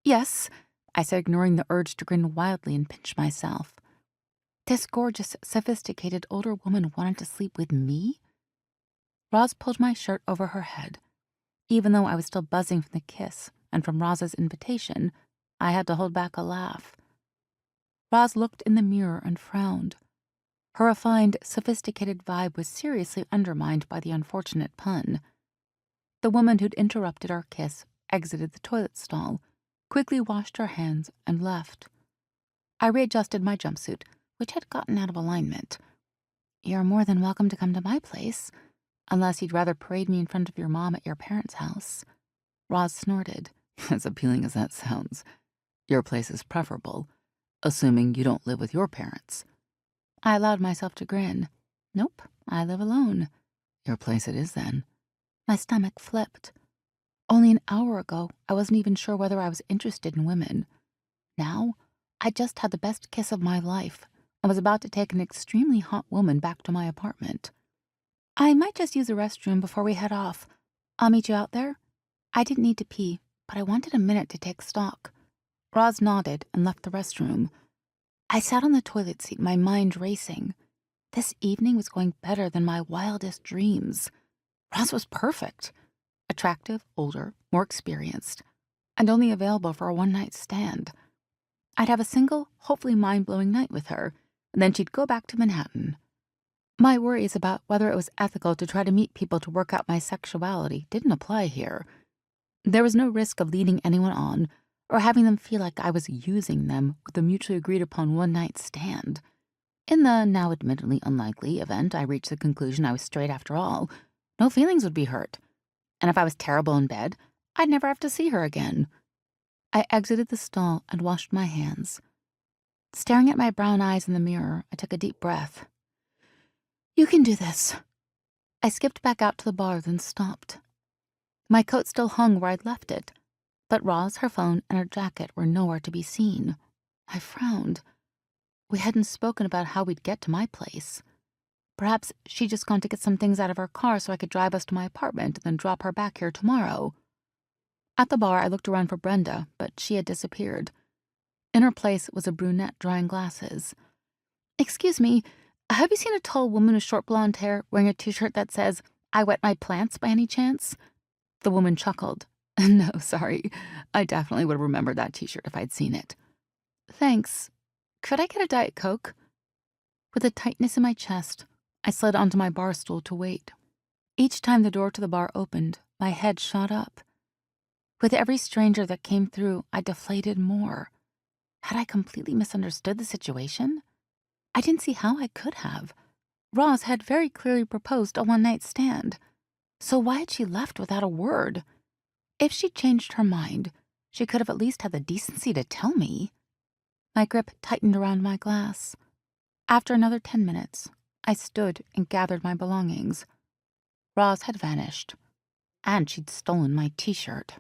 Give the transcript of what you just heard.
Yes, I said, ignoring the urge to grin wildly and pinch myself. This gorgeous, sophisticated older woman wanted to sleep with me? Roz pulled my shirt over her head. Even though I was still buzzing from the kiss and from Roz's invitation, I had to hold back a laugh. Roz looked in the mirror and frowned. Her refined, sophisticated vibe was seriously undermined by the unfortunate pun. The woman who'd interrupted our kiss exited the toilet stall, quickly washed her hands, and left. I readjusted my jumpsuit, which had gotten out of alignment. You're more than welcome to come to my place, unless you'd rather parade me in front of your mom at your parents' house. Roz snorted. As appealing as that sounds, your place is preferable, assuming you don't live with your parents. I allowed myself to grin. Nope, I live alone. Your place it is, then. My stomach flipped. Only an hour ago, I wasn't even sure whether I was interested in women. Now, I just had the best kiss of my life and was about to take an extremely hot woman back to my apartment. I might just use the restroom before we head off. I'll meet you out there. I didn't need to pee, but I wanted a minute to take stock. Roz nodded and left the restroom. I sat on the toilet seat, my mind racing. This evening was going better than my wildest dreams. Roz was perfect. Attractive, older, more experienced, and only available for a one-night stand. I'd have a single, hopefully mind-blowing night with her, and then she'd go back to Manhattan. My worries about whether it was ethical to try to meet people to work out my sexuality didn't apply here. There was no risk of leading anyone on, or having them feel like I was using them with a mutually agreed-upon one-night stand. In the now admittedly unlikely event I reached the conclusion I was straight after all, no feelings would be hurt. And if I was terrible in bed, I'd never have to see her again. I exited the stall and washed my hands. Staring at my brown eyes in the mirror, I took a deep breath. You can do this. I skipped back out to the bar, then stopped. My coat still hung where I'd left it, but Roz, her phone, and her jacket were nowhere to be seen. I frowned. We hadn't spoken about how we'd get to my place. Perhaps she'd just gone to get some things out of her car so I could drive us to my apartment and then drop her back here tomorrow. At the bar, I looked around for Brenda, but she had disappeared. In her place was a brunette drying glasses. Excuse me, have you seen a tall woman with short blonde hair wearing a t-shirt that says, "I wet my plants" by any chance? The woman chuckled. No, sorry. I definitely would have remembered that t-shirt if I'd seen it. Thanks. Could I get a Diet Coke? With a tightness in my chest, I slid onto my bar stool to wait. Each time the door to the bar opened, my head shot up. With every stranger that came through, I deflated more. Had I completely misunderstood the situation? I didn't see how I could have. Roz had very clearly proposed a one-night stand. So why had she left without a word? If she'd changed her mind, she could have at least had the decency to tell me. My grip tightened around my glass. After another 10 minutes, I stood and gathered my belongings. Roz had vanished, and she'd stolen my t-shirt.